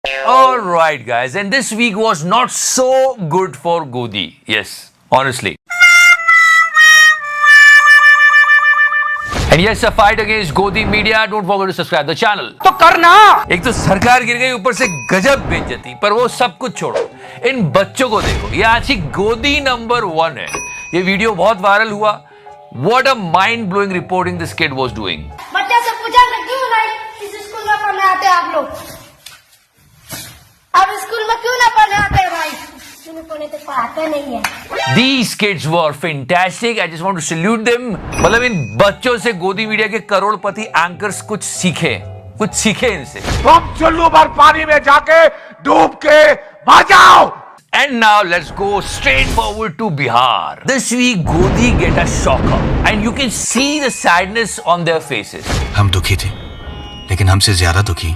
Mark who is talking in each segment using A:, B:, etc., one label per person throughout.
A: All right, guys, and this week was not so good for Godi. Yes, honestly. And yes, a fight against Godi media. Don't forget to subscribe the channel.
B: तो करना।
A: एक तो सरकार गिर गई, ऊपर से गजब बेइज्जती। पर वो सब कुछ छोड़ो, इन बच्चों को देखो। ये आज ही गोदी नंबर 1 है। ये वीडियो बहुत वायरल हुआ। What a mind-blowing reporting this kid was doing.
C: बच्चे से पूछा क्यों नहीं इस स्कूल में पढ़ने आते आप लोग? अब स्कूल में क्यों ना पढ़ने आते हैं भाई? स्कूल पढ़ने तो पढ़ाते नहीं है।
A: These kids were fantastic. I just want to salute them. मतलब इन बच्चों से गोदी मीडिया के करोड़पति एंकर्स कुछ सीखे इनसे।
B: तुम चुल्लू भर पानी में जाके डूब के मर जाओ।
A: And now let's go straight forward to Bihar. This week Godi get a shocker and you can see the sadness on their faces.
D: हम दुखी थे, लेकिन हमसे ज्यादा दुखी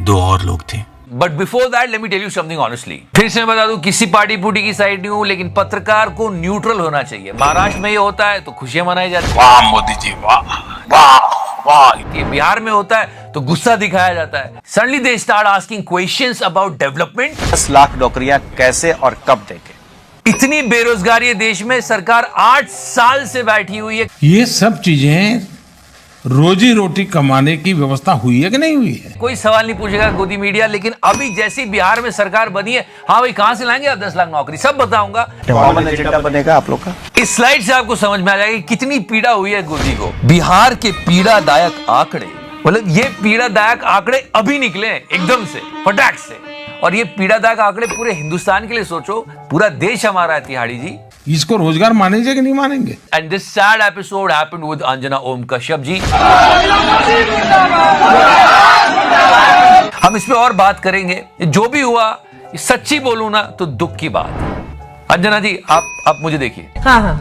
D: 2 और लोग थे।
A: But before that, let me tell you something honestly. फिर से मैं बता दूं, किसी पार्टी पुटी की साइड नहीं हूं, लेकिन पत्रकार को न्यूट्रल होना चाहिए। महाराष्ट्र में ये होता है तो खुशियां मनाई जाती है।
B: वाह मोदी जी, वाह वाह वाह।
A: ये बिहार में होता है तो गुस्सा दिखाया जाता है। Suddenly they start asking questions about development.
E: 10 lakh नौकरियां कैसे और कब देंगे?
A: इतनी बेरोजगारी है देश में, सरकार 8 साल से बैठी हुई है।
F: ये सब चीजें रोजी रोटी कमाने की व्यवस्था हुई है कि नहीं हुई है?
A: कोई सवाल नहीं पूछेगा गोदी मीडिया, लेकिन अभी जैसी बिहार में सरकार बनी है, हाँ भाई कहां से लाएंगे आप 10 लाख नौकरी, सब बताऊंगा।
E: कॉमन एजेंडा बनेगा आप लोग का।
A: इस स्लाइड से आपको समझ में आ जाएगा कि कितनी पीड़ा हुई है गोदी को। बिहार के पीड़ादायक आंकड़े, मतलब ये पीड़ादायक आंकड़े अभी निकले हैं एकदम से फटाक से, और ये पीड़ादायक आंकड़े पूरे हिंदुस्तान के लिए सोचो, पूरा देश हमारा है तिहाड़ी जी।
F: इसको रोजगार मानेंगे कि नहीं मानेंगे?
A: And this sad episode happened with Anjana Om Kashyap जी। हम इस पे और बात करेंगे। जो भी हुआ, सच्ची बोलूं ना तो दुख की बात। अंजना जी आप मुझे देखिए।
G: हाँ।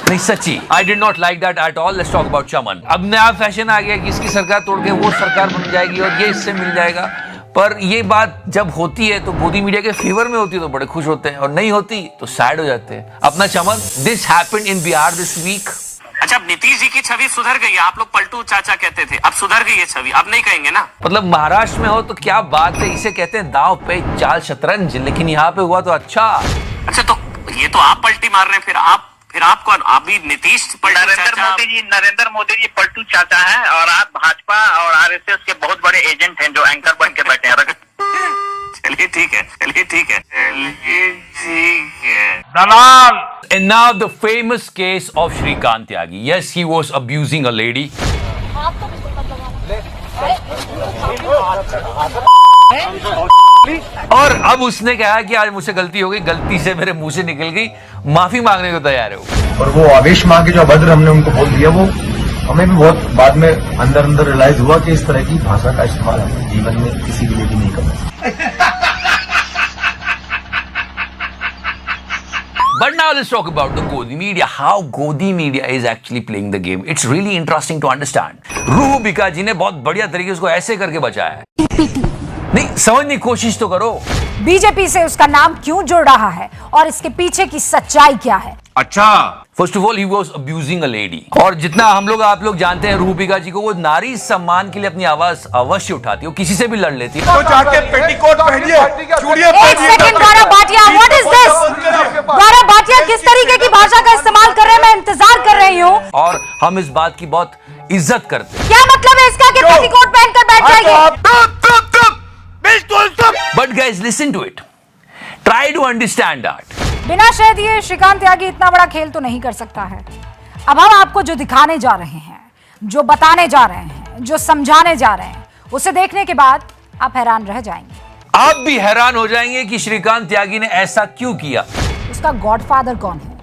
A: नहीं सच्ची, I did not like that at all. Let's talk about चमन। अब नया फैशन आ गया कि इसकी सरकार तोड़ के वो सरकार बन जाएगी और ये इससे मिल जाएगा। पर ये बात जब होती है तो गोदी मीडिया के फेवर में होती है तो बड़े खुश होते हैं, और नहीं होती तो सैड हो जाते हैं। अपना चमन, this happened in Bihar this week.
H: अच्छा, अब नीतीश जी की छवि सुधर गई है। आप लोग पलटू चाचा कहते थे, अब सुधर गई है छवि, अब नहीं कहेंगे ना।
A: मतलब महाराष्ट्र में हो तो क्या बात है, इसे कहते हैं दांव पे चाल शतरंज, लेकिन यहाँ पे हुआ तो अच्छा।
H: अच्छा, तो ये तो आप पलटी मार रहे हैं, फिर आप कौन? आप भी नीतीश
I: नरेंद्र मोदी जी पलटू चाचा हैं, और आप भाजपा और आरएसएस के बहुत बड़े एजेंट हैं जो एंकर बन के बैठे हैं।
H: चलिए ठीक है।
B: दलाल।
A: And now the famous case of Shrikant Tyagi. Yes, he was abusing a lady. और अब उसने कहा कि आज मुझसे गलती हो गई, गलती से मेरे मुंह से निकल गई, माफी मांगने को तैयार है वो।
J: और वो आवेश मां के जो अभद्र हमने उनको बोल दिया, वो हमें भी बहुत बाद में अंदर रियलाइज हुआ कि इस तरह की भाषा का इस्तेमाल हम जीवन में किसी के लिए भी नहीं करना।
A: But now let's talk about the Godi media. How Godi media is actually playing the game. It's really interesting to understand. Rubika जी ने बहुत बढ़िया तरीके से उसको ऐसे करके बचाया है। नहीं समझने की कोशिश तो करो।
G: बीजेपी से उसका नाम क्यों जुड़ रहा है और इसके पीछे की सच्चाई क्या है?
B: अच्छा,
A: first of all he was abusing a lady, और जितना आप लोग जानते हैं रूबिका जी को, वो नारी सम्मान के लिए अपनी आवाज अवश्य उठाती है, वो किसी से भी लड़ लेती है।
B: तो जाके पेटीकोट पहनिए, चूड़ियां
G: एक second Gaurav Bhatia, what is this? Gaurav Bhatia किस तरीके की भाषा का इस्तेमाल कर रहे हैं, मैं इंतजार कर रही हूँ।
A: और हम इस बात की बहुत इज्जत करते हैं।
G: क्या मतलब है इसका कि पेटीकोट पहनकर बैठ जाएंगे?
A: But guys, listen to it. Try to understand that.
G: बिना शह दिए श्रीकांत त्यागी इतना बड़ा खेल तो नहीं कर सकता है। अब हम आपको जो दिखाने जा रहे हैं, जो बताने जा रहे हैं, जो समझाने जा रहे हैं, उसे देखने के बाद आप हैरान रह जाएंगे।
A: आप भी हैरान हो जाएंगे कि श्रीकांत त्यागी ने ऐसा क्यों किया।
G: उसका गॉडफादर कौन है?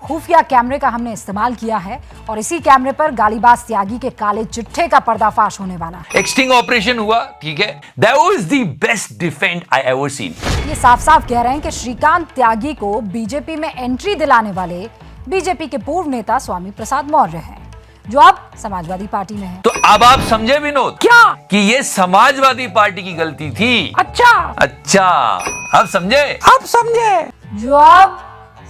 G: खुफिया कैमरे का हमने इस्तेमाल किया है, और इसी कैमरे पर गालीबाज त्यागी के काले चिट्ठे का पर्दाफाश होने वाला है।
A: एक स्टिंग ऑपरेशन हुआ, ठीक है, That was the best defense I ever seen.
G: ये साफ साफ कह रहे हैं कि श्रीकांत त्यागी को बीजेपी में एंट्री दिलाने वाले बीजेपी के पूर्व नेता स्वामी प्रसाद मौर्य हैं, जो अब समाजवादी पार्टी में है।
A: तो अब आप समझे विनोद
G: क्या
A: कि ये समाजवादी पार्टी की गलती थी? अच्छा, अब समझे
G: जो अब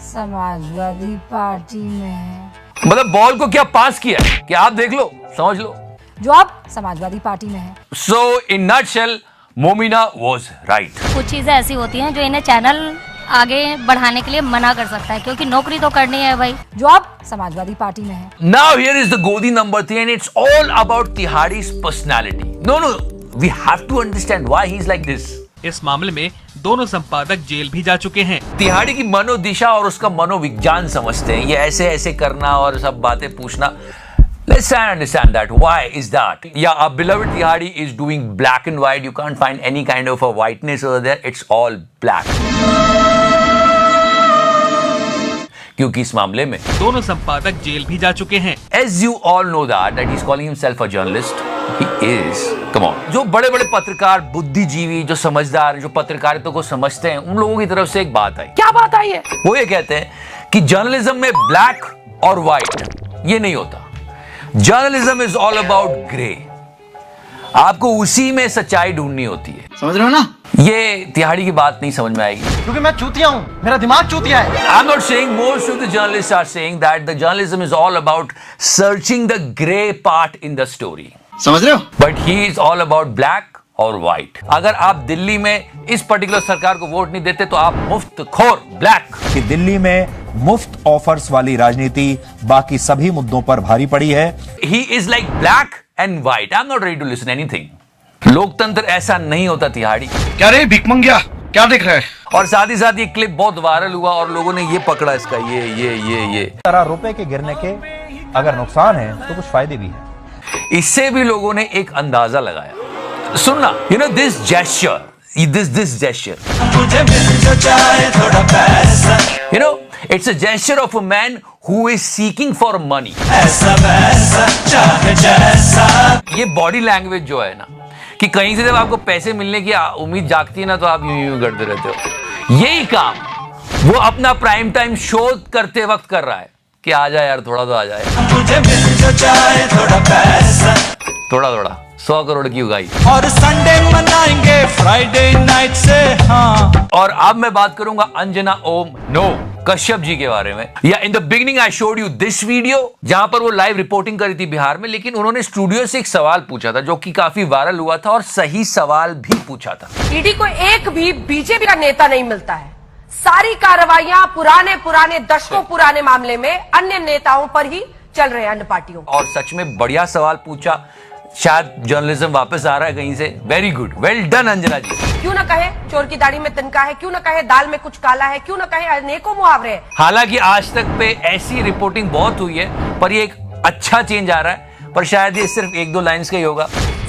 G: समाजवादी पार्टी में है।
A: मतलब बॉल को क्या पास किया कि आप देख लो, समझ लो,
G: जो अब समाजवादी पार्टी में है।
A: So in nutshell, Momina was right.
C: कुछ चीजें ऐसी होती हैं जो इन्हें चैनल आगे बढ़ाने के लिए मना कर सकता है, क्योंकि नौकरी तो करनी है भाई,
G: जो अब समाजवादी पार्टी में है।
A: Now here is the Godi number 3 and it's all about Tihadi's personality. No, we have to understand why he's like this.
H: इस मामले में दोनों संपादक जेल भी जा चुके हैं।
A: तिहाड़ी की मनोदिशा और उसका मनोविज्ञान समझते हैं, ये ऐसे ऐसे करना और सब बातें पूछना। Let's try and understand that. Why is that? Yeah, our beloved Tihadi is doing black and white. You can't find any kind of a whiteness over there. It's all black. क्योंकि इस मामले में
H: दोनों संपादक जेल भी जा चुके हैं।
A: As you all know that he's calling himself a journalist. He is. Come on. जो बड़े बड़े पत्रकार, बुद्धिजीवी, जो समझदार, जो पत्रकारिता को समझते हैं, उन लोगों की तरफ से एक बात आई। क्या बात आई है? वो ये कहते हैं कि जर्नलिज्म में ब्लैक और व्हाइट ये नहीं होता। Journalism is all about grey. आपको उसी में सच्चाई ढूंढनी होती है।
E: समझ रहे हो ना?
A: ये तिहाड़ी की बात नहीं समझ में आएगी,
E: क्योंकि मैं चूतिया हूं, मेरा दिमाग चूतिया है।
A: I'm not saying most of the journalists are saying that the journalism is all about searching the gray part in the story.
E: समझ रहे हो?
A: But he is all about black और व्हाइट। अगर आप दिल्ली में इस पर्टिकुलर सरकार को वोट नहीं देते तो आप मुफ्त खोर ब्लैक।
K: कि दिल्ली में मुफ्त ऑफर्स वाली राजनीति बाकी सभी मुद्दों पर भारी पड़ी है।
A: He is like black and white. I'm not ready to listen anything. लोकतंत्र ऐसा नहीं होता तिहाड़ी।
E: क्या रे भिकमंगिया, क्या देख रहा है?
A: और साथ ही साथ ये क्लिप बहुत वायरल हुआ और लोगों ने ये पकड़ा इसका ये
K: ₹1,000 के गिरने के अगर नुकसान है तो कुछ फायदे भी हैं।
A: इससे भी लोगों ने एक अंदाजा लगाया। सुनना, you know this gesture, this gesture, you know, it's a gesture of a man who is seeking for money. ये बॉडी लैंग्वेज जो है ना, कि कहीं से जब आपको पैसे मिलने की उम्मीद जागती है ना, तो आप यूं करते रहते हो। यही काम वो अपना प्राइम टाइम शो करते वक्त कर रहा है कि आ जाए यार, थोड़ा तो आ जाए, थोड़ा 100 करोड़ की उगाई
E: और संडे मनाएंगे फ्राइडे नाइट से। हाँ।
A: और अब मैं बात करूंगा अंजना ओम कश्यप जी के बारे में। या in the beginning I showed you this video, जहां पर वो लाइव रिपोर्टिंग करी थी बिहार में, लेकिन उन्होंने स्टूडियो से एक सवाल पूछा था जो कि काफी वायरल हुआ था और सही सवाल भी पूछा था।
L: ईडी को एक भी बीजेपी का नेता नहीं मिलता है। सारी कार्रवाइयां पुराने दशकों पुराने मामले में अन्य नेताओं पर ही चल रहे हैं, अन्य पार्टियों।
A: और सच में बढ़िया सवाल पूछा, शायद जर्नलिज्म वापस आ रहा है कहीं से। Very good, well done Anjana ji.
L: क्यों न कहे चोर की दाढ़ी में तिनका है, क्यों न कहे दाल में कुछ काला है, क्यों न कहे अनेकों मुहावरे हैं।
A: हालांकि आज तक पे ऐसी रिपोर्टिंग बहुत हुई है, पर ये एक अच्छा चेंज आ रहा है, पर शायद ये सिर्फ 1-2 लाइंस का ही होगा।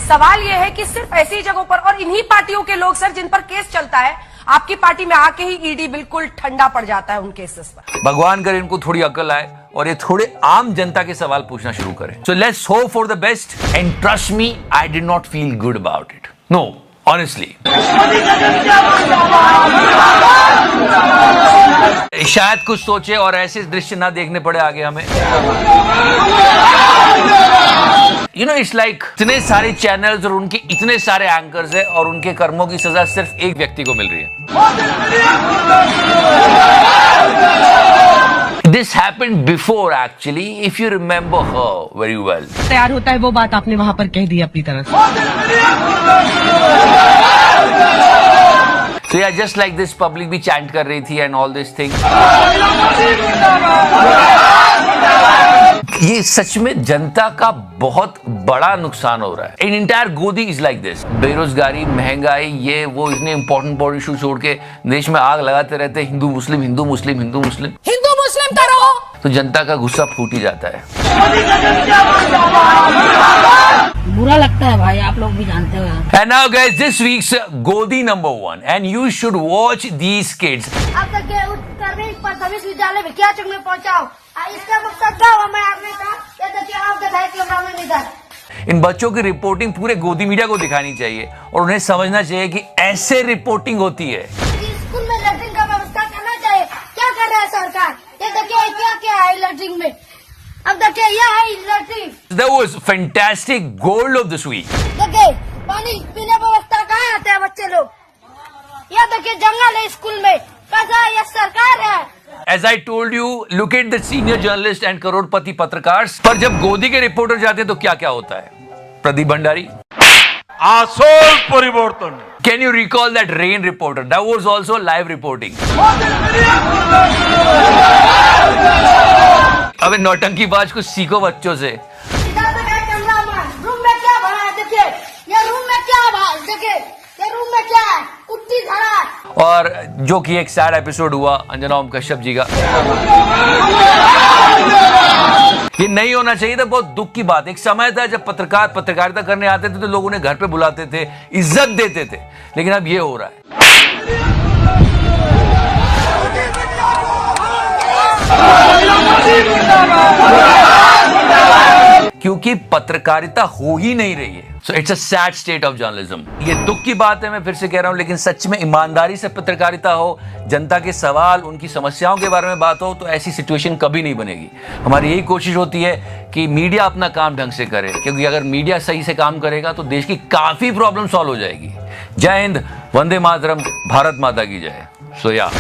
L: सवाल ये है कि सिर्फ ऐसी जगहों पर और इन्हीं पार्टियों के लोग सर जिन पर केस चलता है, आपकी पार्टी में आके ही ईडी बिल्कुल ठंडा पड़ जाता है उन केसेस पर।
A: भगवान करे इनको थोड़ी अकल आए और ये थोड़े आम जनता के सवाल पूछना शुरू करें। So let's hope for the best and trust me, I did not feel good about it. No, honestly. शायद कुछ सोचे और ऐसे दृश्य ना देखने पड़े आगे हमें। यू नो, इट्स लाइक इतने सारे चैनल्स और उनके इतने सारे एंकर्स हैं और उनके कर्मों की सजा सिर्फ एक व्यक्ति को मिल रही है। This happened before actually, if you remember her very well.
L: तैयार होता है वो बात आपने वहां पर कह दी अपनी तरफ से।
A: So yeah, just like this, public भी chant कर रही थी and all this thing. ये सच में जनता का बहुत बड़ा नुकसान हो रहा है। इन इंटायर गोदी इज लाइक दिस। बेरोजगारी, महंगाई, ये वो इतने इंपॉर्टेंट इशू छोड़ के देश में आग लगाते रहते हैं। हिंदू मुस्लिम
L: करो,
A: तो जनता का गुस्सा फूट ही जाता है।
C: बुरा लगता है भाई, आप लोग भी जानते हो।
A: And now guys, this week's Godi number 1 and you should watch these kids.
C: अब तक के उत्तर प्राथमिक विद्यालय में क्या चुन में पहुंचाओ, इसका मकसद क्या हुआ? मैं आपने कहा ये देखिए आपके भाई के सामने निकल।
A: इन बच्चों की रिपोर्टिंग पूरे गोदी मीडिया को दिखानी चाहिए और उन्हें समझना चाहिए कि ऐसे रिपोर्टिंग होती है।
C: स्कूल में लैट्रिन का व्यवस्था करना चाहिए। क्या कर रहा है सरकार? ये देखिए क्या है लैट्रिन में। अब देखिए यह है latrine.
A: That was fantastic gold of this week.
C: देखिए पानी पीने व्यवस्था कहाँ आते हैं बच्चे लोग? यह देखिए जंगल है स्कूल में, कैसा यह सरकार है।
A: As I told you, look at the senior journalist and करोड़पति पत्रकार। पर जब गोदी के रिपोर्टर जाते हैं तो क्या क्या होता है? प्रदीप भंडारी,
B: আসল পরিবর্তন।
A: Can you recall that rain reporter? That was also live reporting. अबे नौटंकीबाज कुछ सीखो बच्चों से।
C: इधर पे है कैमरामैन, रूम में क्या भरा है देखिए, ये रूम में क्या भरा है देखिए, ये रूम में क्या है, कुत्ती भरा है।
A: और जो कि एक सैड एपिसोड हुआ अंजना ओम कश्यप जी का, ये नहीं होना चाहिए था। बहुत दुख की बात। एक समय था जब पत्रकार पत्रकारिता करने आते थे तो लोग उन्हें घर पे बुलाते थे, इज्जत देते थे, लेकिन अब ये हो रहा है। क्योंकि पत्रकारिता हो ही नहीं रही है। So it's a sad state of journalism. ये दुख की बात है, मैं फिर से कह रहा हूं, लेकिन सच में ईमानदारी से पत्रकारिता हो, जनता के सवाल, उनकी समस्याओं के बारे में बात हो, तो ऐसी सिचुएशन कभी नहीं बनेगी। हमारी यही कोशिश होती है कि मीडिया अपना काम ढंग से करे, क्योंकि अगर मीडिया सही से काम करेगा तो देश की काफी प्रॉब्लम सॉल्व हो जाएगी। जय हिंद, वंदे मातरम, भारत माता की जय। सो या